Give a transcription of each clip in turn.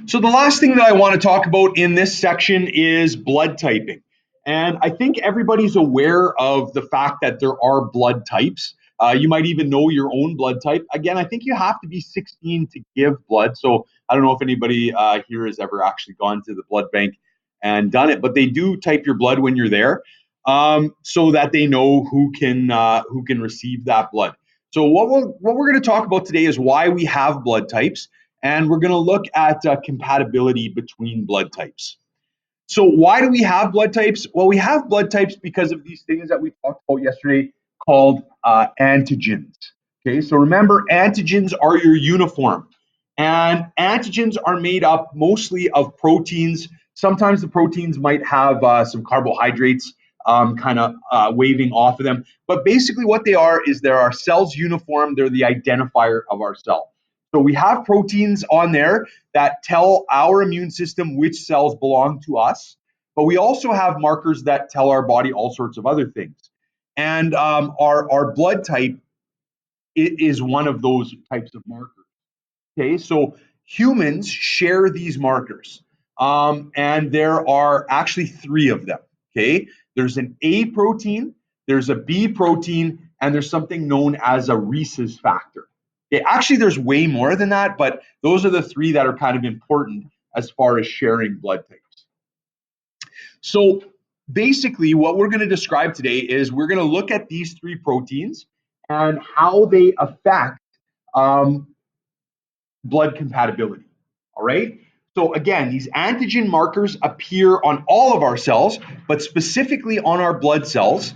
So the last thing that I want to talk about in this section is blood typing. And I think everybody's aware of the fact that there are blood types. You might even know your own blood type. Again, I think you have to be 16 to give blood. So I don't know if anybody here has ever actually gone to the blood bank and done it, but they do type your blood when you're there, so that they know who can receive that blood. So what we're going to talk about today is why we have blood types, and we're going to look at compatibility between blood types. So why do we have blood types? Well, we have blood types because of these things that we talked about yesterday called antigens. Okay, so remember, antigens are your uniform, and antigens are made up mostly of proteins. Sometimes the proteins might have some carbohydrates kind of waving off of them, but basically what they are is they're our cell's uniform. They're the identifier of our cell. So we have proteins on there that tell our immune system which cells belong to us. But we also have markers that tell our body all sorts of other things. And our blood type is one of those types of markers. Okay, so humans share these markers. And there are actually three of them. Okay, there's an A protein, there's a B protein, and there's something known as a rhesus factor. Okay, actually, there's way more than that, but those are the three that are kind of important as far as sharing blood types. So basically, what we're going to describe today is we're going to look at these three proteins and how they affect um, blood compatibility. All right. So again, these antigen markers appear on all of our cells, but specifically on our blood cells,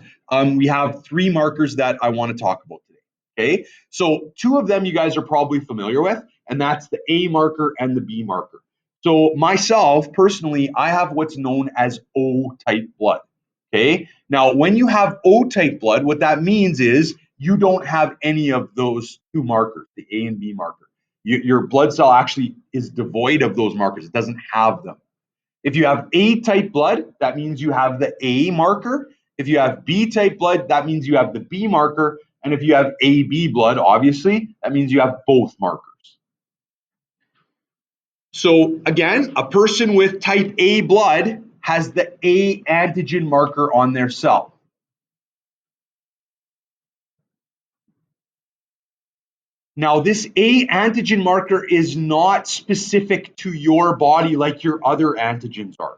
we have three markers that I want to talk about today. Okay. So two of them you guys are probably familiar with, and that's the A marker and the B marker. So myself personally, I have what's known as O type blood. Okay. Now, when you have O type blood, what that means is you don't have any of those two markers, the A and B marker. Your blood cell actually is devoid of those markers. It doesn't have them. If you have A type blood, that means you have the A marker. If you have B type blood, that means you have the B marker. And if you have AB blood, obviously, that means you have both markers. So again, a person with type A blood has the A antigen marker on their cell. Now, this A antigen marker is not specific to your body like your other antigens are.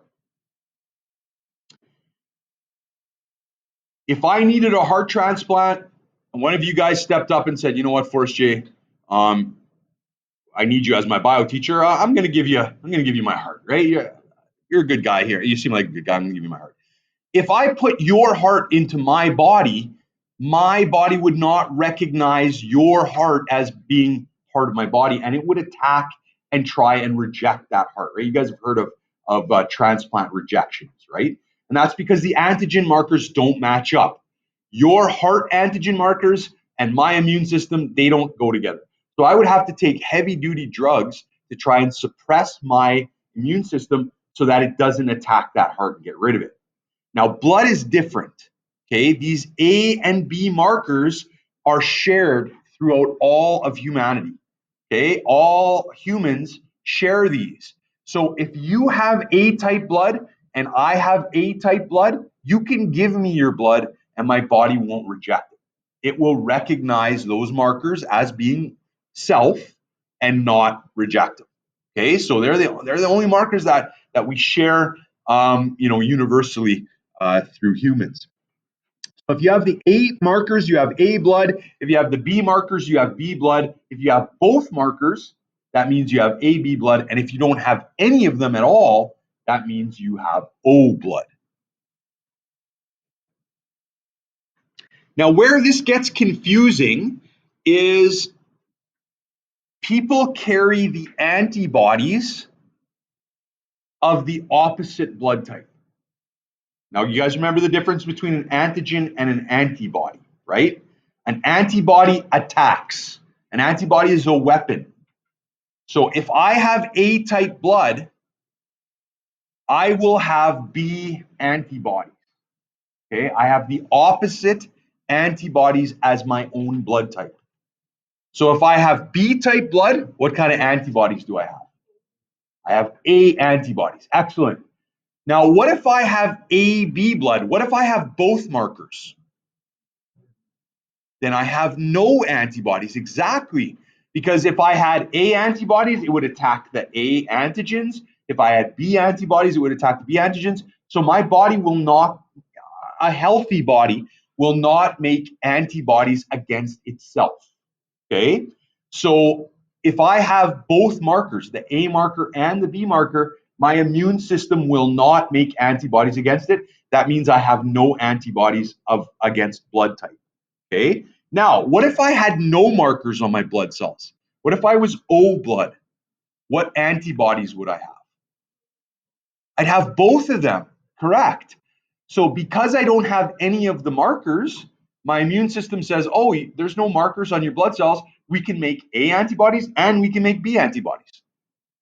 If I needed a heart transplant and one of you guys stepped up and said, you know what, Forrest J, um, I need you as my bio teacher. I'm gonna give you my heart, right? You're a good guy here. You seem like a good guy. I'm gonna give you my heart. If I put your heart into my body would not recognize your heart as being part of my body, and it would attack and try and reject that heart, right? You guys have heard of transplant rejections, right? And that's because the antigen markers don't match up. Your heart antigen markers and my immune system, they don't go together. So I would have to take heavy duty drugs to try and suppress my immune system so that it doesn't attack that heart and get rid of it. Now, blood is different. Okay, these A and B markers are shared throughout all of humanity. Okay, all humans share these. So if you have A type blood and I have A type blood, you can give me your blood and my body won't reject it. It will recognize those markers as being self and not reject them. Okay, so they're the only markers that we share, universally through humans. So if you have the A markers, you have A blood. If you have the B markers, you have B blood. If you have both markers, that means you have AB blood. And if you don't have any of them at all, that means you have O blood. Now, where this gets confusing is people carry the antibodies of the opposite blood type. Now, you guys remember the difference between an antigen and an antibody, right? An antibody attacks. An antibody is a weapon. So if I have A type blood, I will have B antibodies. Okay, I have the opposite antibodies as my own blood type. So if I have B type blood, what kind of antibodies do I have? I have A antibodies. Excellent. Now, what if I have AB blood? What if I have both markers? Then I have no antibodies. Exactly. Because if I had A antibodies, it would attack the A antigens. If I had B antibodies, it would attack the B antigens. So my body will not, a healthy body will not make antibodies against itself. Okay. So if I have both markers, the A marker and the B marker, my immune system will not make antibodies against it. That means I have no antibodies against blood type. Okay. Now, what if I had no markers on my blood cells? What if I was O blood? What antibodies would I have? I'd have both of them. Correct. So because I don't have any of the markers, my immune system says, oh, there's no markers on your blood cells. We can make A antibodies and we can make B antibodies.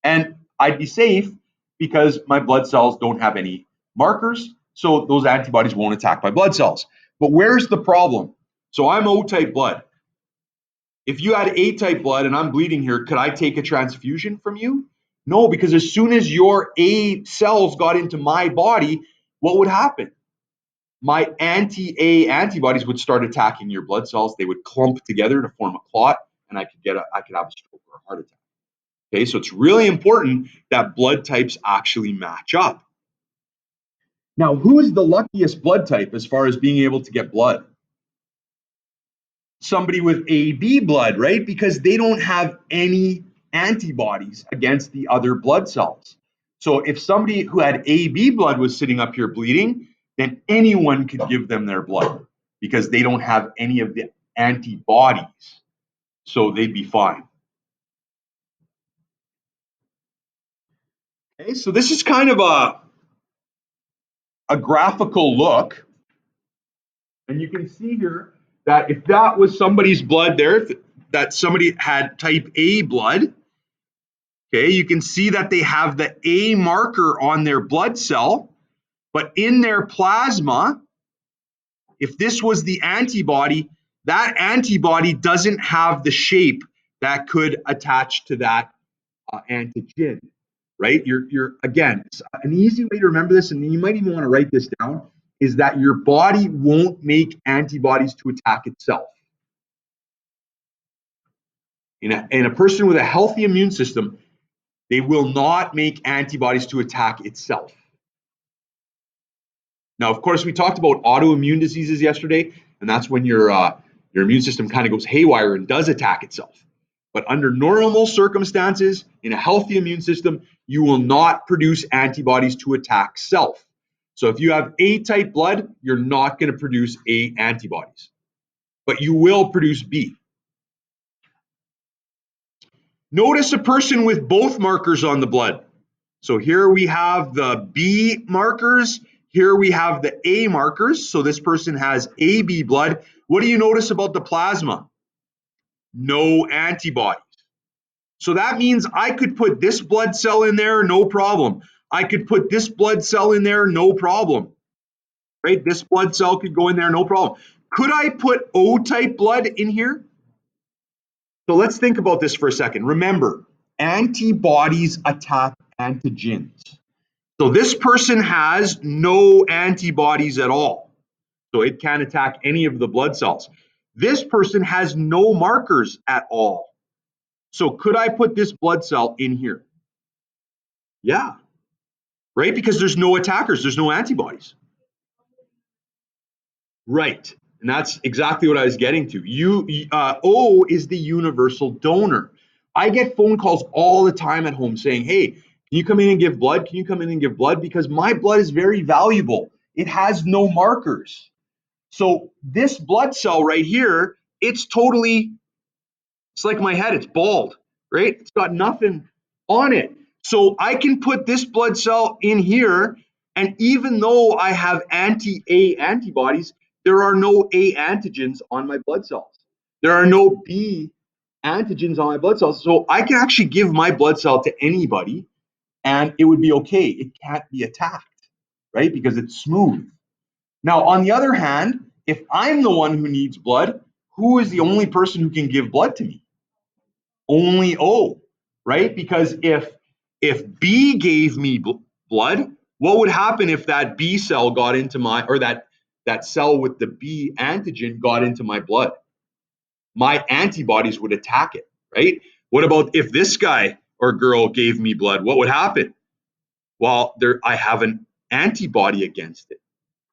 And I'd be safe because my blood cells don't have any markers. So those antibodies won't attack my blood cells. But where's the problem? So I'm O type blood. If you had A type blood and I'm bleeding here, could I take a transfusion from you? No, because as soon as your A cells got into my body, what would happen? My anti-A antibodies would start attacking your blood cells. They would clump together to form a clot, and I could have a stroke or a heart attack. Okay, so it's really important that blood types actually match up. Now, who is the luckiest blood type as far as being able to get blood? Somebody with AB blood, right? Because they don't have any antibodies against the other blood cells. So if somebody who had AB blood was sitting up here bleeding, then anyone could give them their blood because they don't have any of the antibodies. So they'd be fine. Okay, so this is kind of a graphical look. And you can see here that if that was somebody's blood there, that somebody had type A blood, okay, you can see that they have the A marker on their blood cell, but in their plasma, if this was the antibody, that antibody doesn't have the shape that could attach to that antigen, right? You're again, an easy way to remember this, and you might even want to write this down, is that your body won't make antibodies to attack itself. In a person with a healthy immune system, they will not make antibodies to attack itself. Now, of course, we talked about autoimmune diseases yesterday, and that's when your immune system kind of goes haywire and does attack itself. But under normal circumstances, in a healthy immune system, you will not produce antibodies to attack self. So if you have A type blood, you're not going to produce A antibodies, but you will produce B. Notice a person with both markers on the blood. So here we have the B markers. Here we have the A markers. So this person has AB blood. What do you notice about the plasma? No antibodies. So that means I could put this blood cell in there, no problem. I could put this blood cell in there, no problem. Right? This blood cell could go in there, no problem. Could I put O type blood in here? So let's think about this for a second. Remember, antibodies attack antigens. So this person has no antibodies at all. So it can't attack any of the blood cells. This person has no markers at all. So could I put this blood cell in here? Yeah, right? Because there's no attackers, there's no antibodies. Right. And that's exactly what I was getting to. O is the universal donor. I get phone calls all the time at home saying, hey, can you come in and give blood? Can you come in and give blood? Because my blood is very valuable. It has no markers. So this blood cell right here, it's like my head, it's bald, right? It's got nothing on it. So I can put this blood cell in here, and even though I have anti-A antibodies, there are no A antigens on my blood cells. There are no B antigens on my blood cells. So I can actually give my blood cell to anybody and it would be okay. It can't be attacked, right? Because it's smooth. Now, on the other hand, if I'm the one who needs blood, who is the only person who can give blood to me? Only O, right? Because if If B gave me blood, what would happen if that B cell got into my, or that cell with the B antigen got into my blood? My antibodies would attack it, right? What about if this guy or girl gave me blood? What would happen? Well, I have an antibody against it.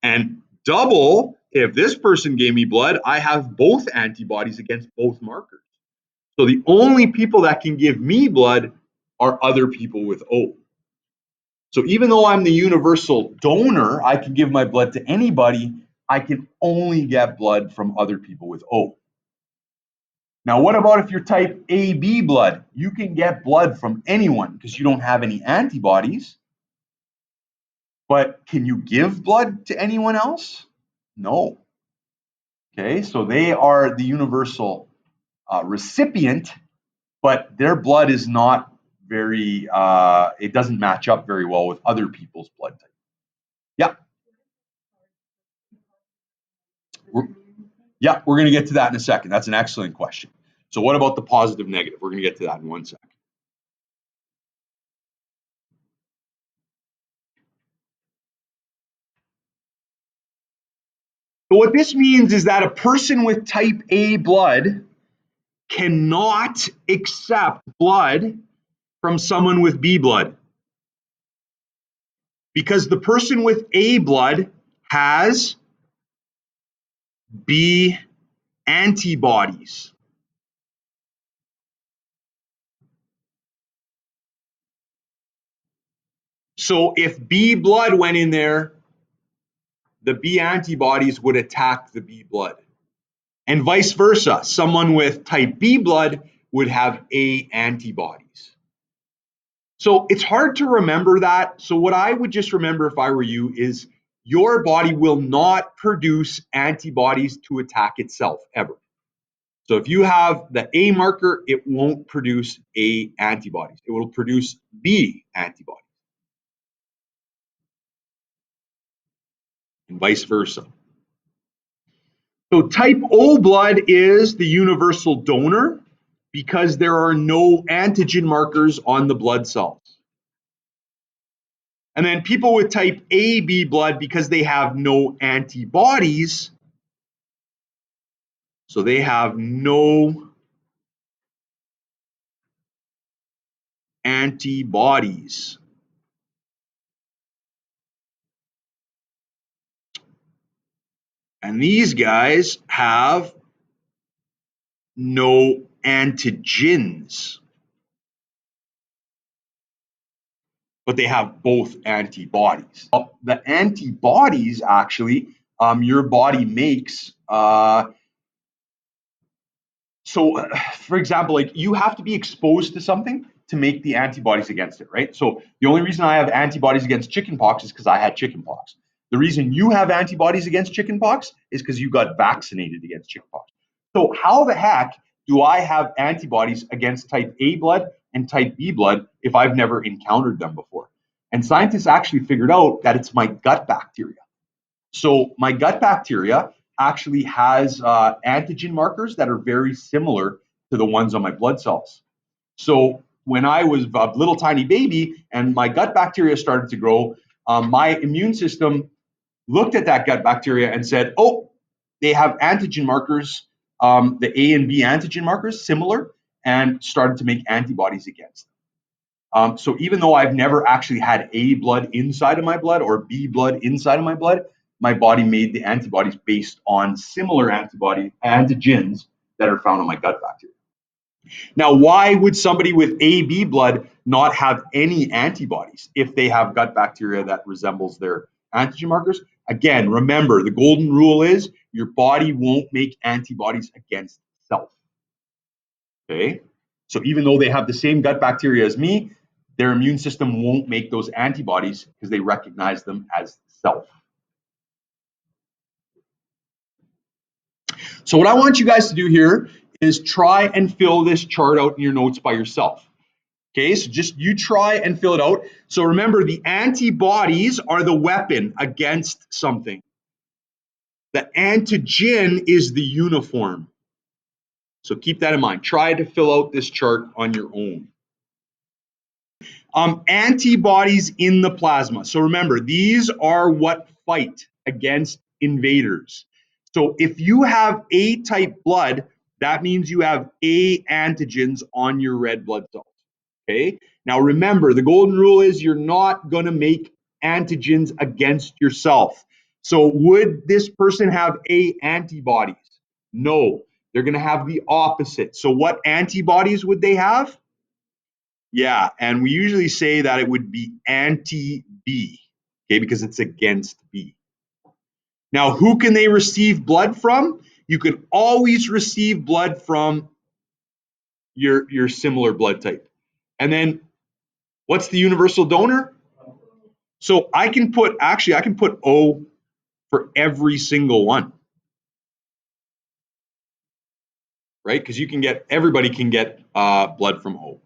And double, if this person gave me blood, I have both antibodies against both markers. So the only people that can give me blood are other people with O. So even though I'm the universal donor, I can give my blood to anybody. I can only get blood from other people with O. Now, what about if you're type AB blood? You can get blood from anyone because you don't have any antibodies. But can you give blood to anyone else? No. Okay, so they are the universal recipient, but their blood is not very, it doesn't match up very well with other people's blood type. Yeah. We're going to get to that in a second. That's an excellent question. So what about the positive negative? We're going to get to that in 1 second. So what this means is that a person with type A blood cannot accept blood from someone with B blood, because the person with A blood has B antibodies. So if B blood went in there, the B antibodies would attack the B blood. And vice versa, someone with type B blood would have A antibodies. So it's hard to remember that. So what I would just remember if I were you is your body will not produce antibodies to attack itself ever. So if you have the A marker, it won't produce A antibodies. It will produce B antibodies. And vice versa. So type O blood is the universal donor because there are no antigen markers on the blood cells. And then people with type AB blood, because they have no antibodies, so they have no antibodies. And these guys have no antigens, but they have both antibodies. The antibodies actually, your body makes. For example, like you have to be exposed to something to make the antibodies against it, right? So the only reason I have antibodies against chickenpox is because I had chickenpox. The reason you have antibodies against chickenpox is because you got vaccinated against chickenpox. So how the heck do I have antibodies against type A blood and type B blood if I've never encountered them before? And scientists actually figured out that it's my gut bacteria. So my gut bacteria actually has antigen markers that are very similar to the ones on my blood cells. So when I was a little tiny baby and my gut bacteria started to grow, my immune system looked at that gut bacteria and said, oh, they have antigen markers, the A and B antigen markers, similar, and started to make antibodies against them. So even though I've never actually had A blood inside of my blood or B blood inside of my body made the antibodies based on similar antigens that are found on my gut bacteria. Now, why would somebody with AB blood not have any antibodies if they have gut bacteria that resembles their antigen markers? Again, remember, the golden rule is your body won't make antibodies against self. Okay? So even though they have the same gut bacteria as me, their immune system won't make those antibodies because they recognize them as self. So what I want you guys to do here is try and fill this chart out in your notes by yourself. Okay, so just you try and fill it out. So remember, the antibodies are the weapon against something. The antigen is the uniform. So keep that in mind. Try to fill out this chart on your own. Antibodies in the plasma. So remember, these are what fight against invaders. So if you have A type blood, that means you have A antigens on your red blood cells. Okay. Now remember, the golden rule is you're not going to make antigens against yourself. So would this person have A antibodies? No, they're going to have the opposite. So what antibodies would they have? Yeah, and we usually say that it would be anti-B, okay, because it's against B. Now, who can they receive blood from? You can always receive blood from your similar blood type. And then what's the universal donor? So I can put O for every single one, right? Because everybody can get blood from O.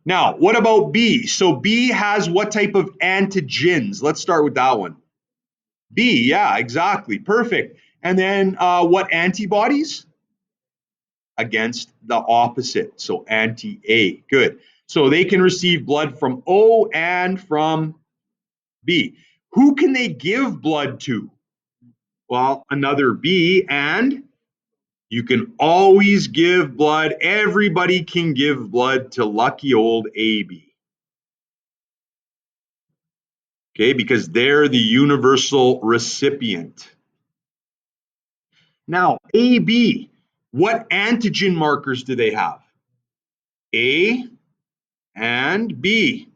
Now, what about B? So B has what type of antigens? Let's start with that one. B, yeah, exactly. Perfect. And then what antibodies? Against the opposite. So anti-A. Good. So they can receive blood from O and from B. Who can they give blood to? Well, another B, and you can always give blood. Everybody can give blood to lucky old AB. Okay, because they're the universal recipient. Now, AB, what antigen markers do they have? A and B.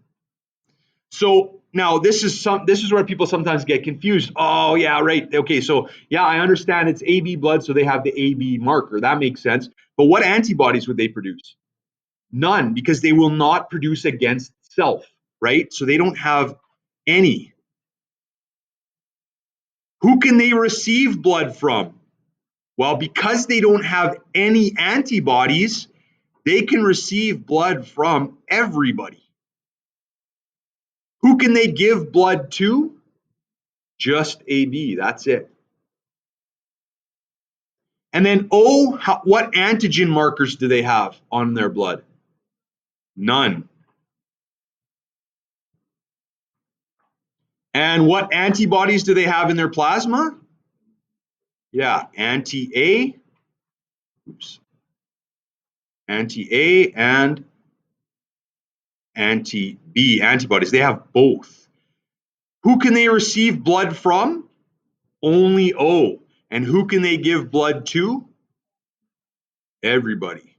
So now this is where people sometimes get confused. Oh yeah, right. Okay, so yeah, I understand it's AB blood, so they have the AB marker. That makes sense. But what antibodies would they produce? None, because they will not produce against self, right? So they don't have any. Who can they receive blood from? Well, because they don't have any antibodies, they can receive blood from everybody. Who can they give blood to? Just AB, that's it. And then O, what antigen markers do they have on their blood? None. And what antibodies do they have in their plasma? Yeah, anti-A, anti-A and anti-B antibodies. They have both. Who can they receive blood from? Only O. And who can they give blood to? Everybody.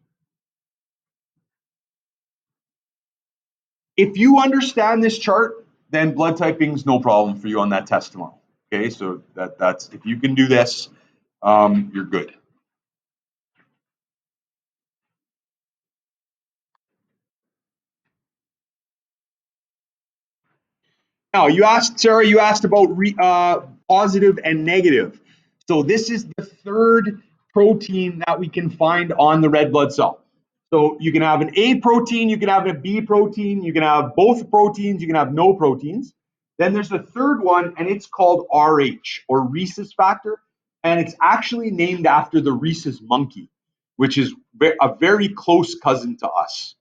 If you understand this chart, then blood typing is no problem for you on that test tomorrow. Okay, so that's if you can do this, you're good. Now, Sarah, you asked about positive and negative. So this is the third protein that we can find on the red blood cell. So you can have an A protein, you can have a B protein, you can have both proteins, you can have no proteins. Then there's a third one, and it's called RH, or rhesus factor, and it's actually named after the rhesus monkey, which is a very close cousin to us.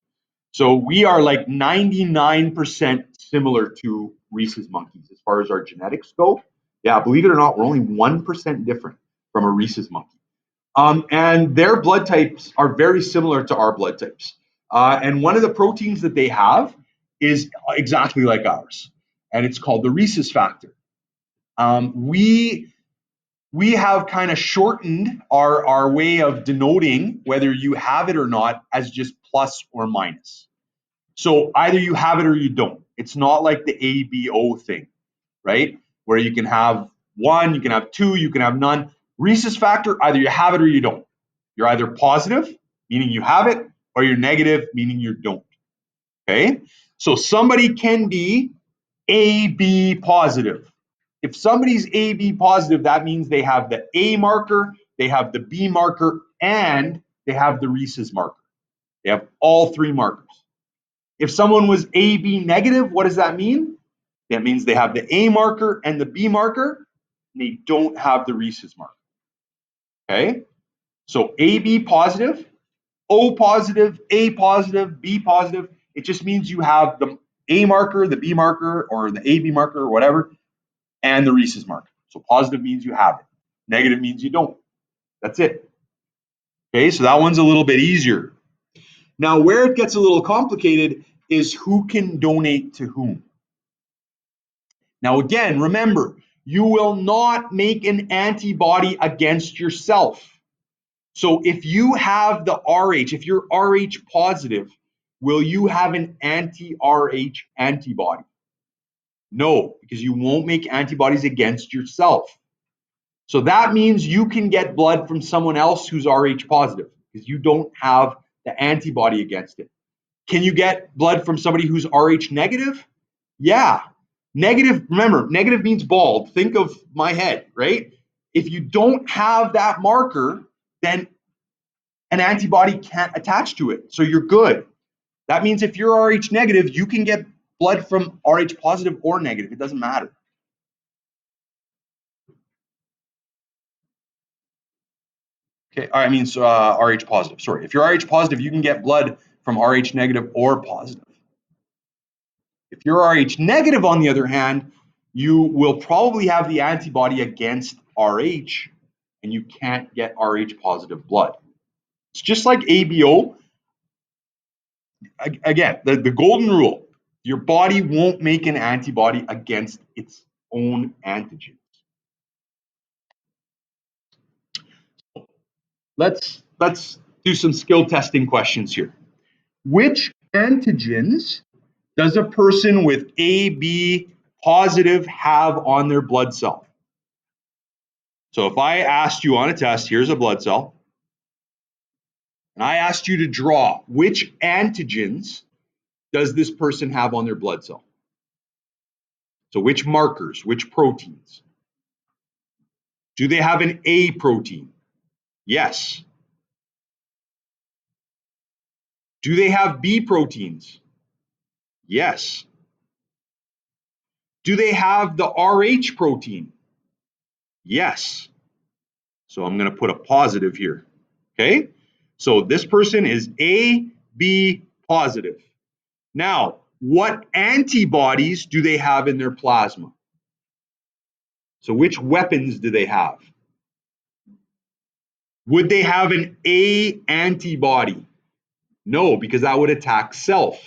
So we are like 99% similar to rhesus monkeys as far as our genetics go. Yeah, believe it or not, we're only 1% different from a rhesus monkey. And their blood types are very similar to our blood types. And one of the proteins that they have is exactly like ours, and it's called the rhesus factor. We have kind of shortened our way of denoting whether you have it or not as just plus or minus. So either you have it or you don't. It's not like the ABO thing, right? Where you can have one, you can have two, you can have none. Rhesus factor, either you have it or you don't. You're either positive, meaning you have it, or you're negative, meaning you don't. Okay? So somebody can be AB positive. If somebody's AB positive, that means they have the A marker, they have the B marker, and they have the rhesus marker. They have all three markers. If someone was AB negative, what does that mean? That means they have the A marker and the B marker, and they don't have the rhesus marker. Okay? So AB positive, O positive, A positive, B positive, it just means you have A marker, the B marker, or the AB marker, or whatever, and the rhesus marker. So positive means you have it. Negative means you don't. That's it. Okay, so that one's a little bit easier. Now, where it gets a little complicated is who can donate to whom. Now, again, remember, you will not make an antibody against yourself. So if you have the Rh, if you're Rh positive, will you have an anti-Rh antibody? No, because you won't make antibodies against yourself. So that means you can get blood from someone else who's Rh positive because you don't have the antibody against it. Can you get blood from somebody who's Rh negative? Yeah. Negative, remember, negative means bald. Think of my head, right? If you don't have that marker, then an antibody can't attach to it. So you're good. That means if you're Rh negative, you can get blood from Rh positive or negative. It doesn't matter. Okay, I mean, so, Rh positive. Sorry, if you're Rh positive, you can get blood from Rh negative or positive. If you're Rh negative, on the other hand, you will probably have the antibody against Rh, and you can't get Rh positive blood. It's just like ABO. Again, the golden rule: your body won't make an antibody against its own antigens. Let's do some skill testing questions here. Which antigens does a person with AB positive have on their blood cell? So if I asked you on a test, here's a blood cell, and I asked you to draw which antigens does this person have on their blood cell? So which markers, which proteins? Do they have an A protein? Yes. Do they have B proteins? Yes. Do they have the Rh protein? Yes. So I'm going to put a positive here. Okay? So this person is AB positive. Now, what antibodies do they have in their plasma? So which weapons do they have? Would they have an A antibody? No, because that would attack self.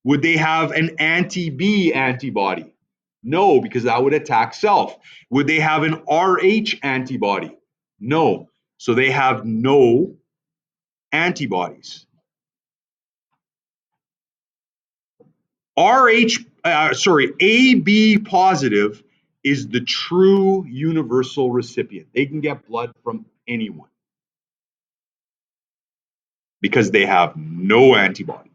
Would they have an anti-B antibody? No, because that would attack self. Would they have an Rh antibody? No. So they have no antibodies. AB positive is the true universal recipient. They can get blood from anyone because they have no antibodies.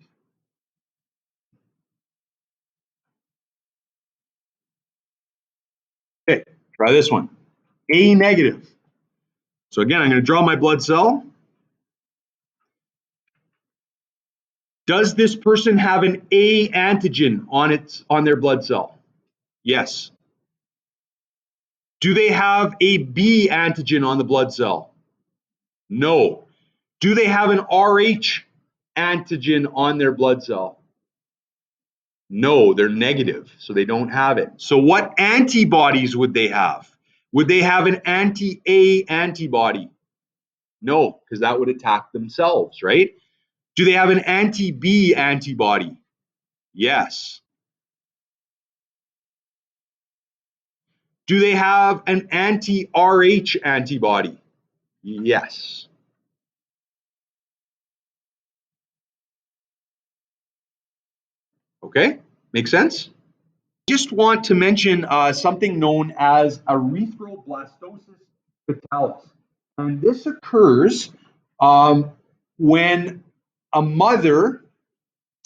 Okay, try this one. A negative. So again, I'm going to draw my blood cell. Does this person have an A antigen on their blood cell? Yes. Do they have a B antigen on the blood cell? No. Do they have an Rh antigen on their blood cell? No, they're negative, so they don't have it. So what antibodies would they have? Would they have an anti-A antibody? No, because that would attack themselves, right? Do they have an anti-B antibody? Yes. Do they have an anti-Rh antibody? Yes. Okay, make sense? Just want to mention something known as erythroblastosis fetalis. And this occurs when a mother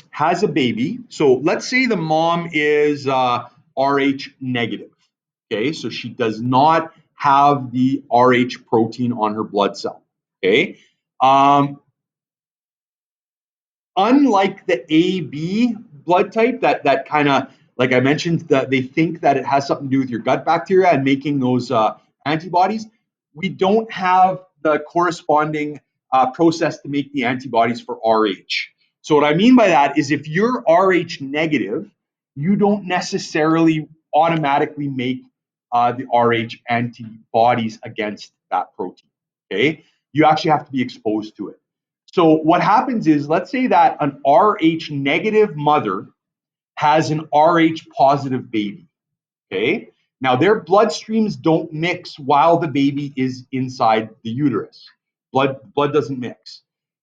has a baby. So let's say the mom is Rh negative. Okay, so she does not have the Rh protein on her blood cell. Okay, unlike the AB blood type, that kind of, like I mentioned, that they think that it has something to do with your gut bacteria and making those antibodies. We don't have the corresponding process to make the antibodies for Rh. So what I mean by that is if you're Rh negative, you don't necessarily automatically make the Rh antibodies against that protein. Okay, you actually have to be exposed to it. So what happens is, let's say that an Rh negative mother has an Rh positive baby. Okay, now their bloodstreams don't mix while the baby is inside the uterus. Blood doesn't mix.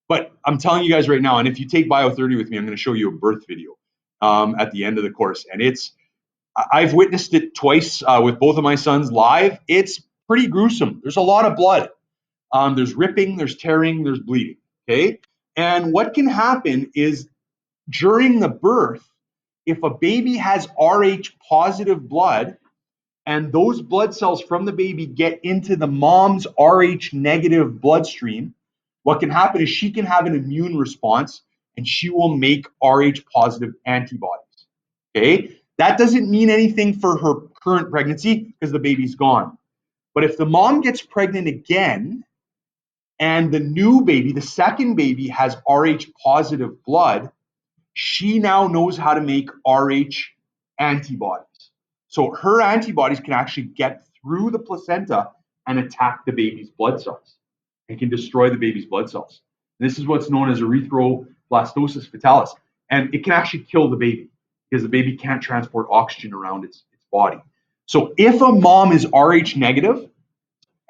But I'm telling you guys right now, and if you take Bio 30 with me, I'm going to show you a birth video at the end of the course, and I've witnessed it twice with both of my sons live. It's pretty gruesome. There's a lot of blood. There's ripping, there's tearing, there's bleeding. Okay, and what can happen is during the birth, if a baby has Rh positive blood, and those blood cells from the baby get into the mom's Rh negative bloodstream, what can happen is she can have an immune response and she will make Rh positive antibodies. Okay, that doesn't mean anything for her current pregnancy because the baby's gone. But if the mom gets pregnant again and the new baby, the second baby, has Rh positive blood, she now knows how to make Rh antibodies. So her antibodies can actually get through the placenta and attack the baby's blood cells and can destroy the baby's blood cells. And this is what's known as erythroblastosis fetalis. And it can actually kill the baby because the baby can't transport oxygen around its body. So if a mom is Rh negative,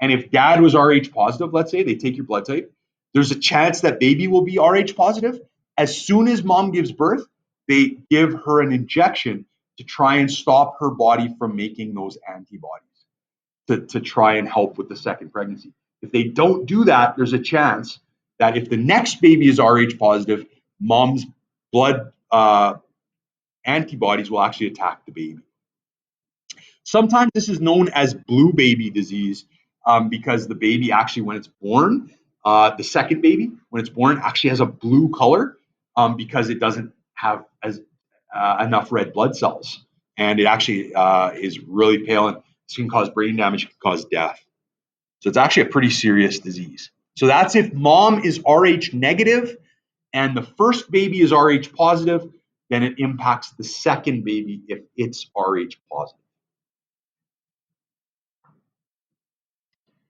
and if dad was Rh positive, let's say, they take your blood type, there's a chance that baby will be Rh positive. As soon as mom gives birth, they give her an injection to try and stop her body from making those antibodies to try and help with the second pregnancy. If they don't do that, there's a chance that if the next baby is Rh positive, mom's blood antibodies will actually attack the baby. Sometimes this is known as blue baby disease because the baby actually, when it's born, the second baby, when it's born, actually has a blue color because it doesn't have enough red blood cells. And it actually is really pale, and this can cause brain damage, can cause death. So it's actually a pretty serious disease. So that's if mom is Rh negative and the first baby is Rh positive, then it impacts the second baby if it's Rh positive.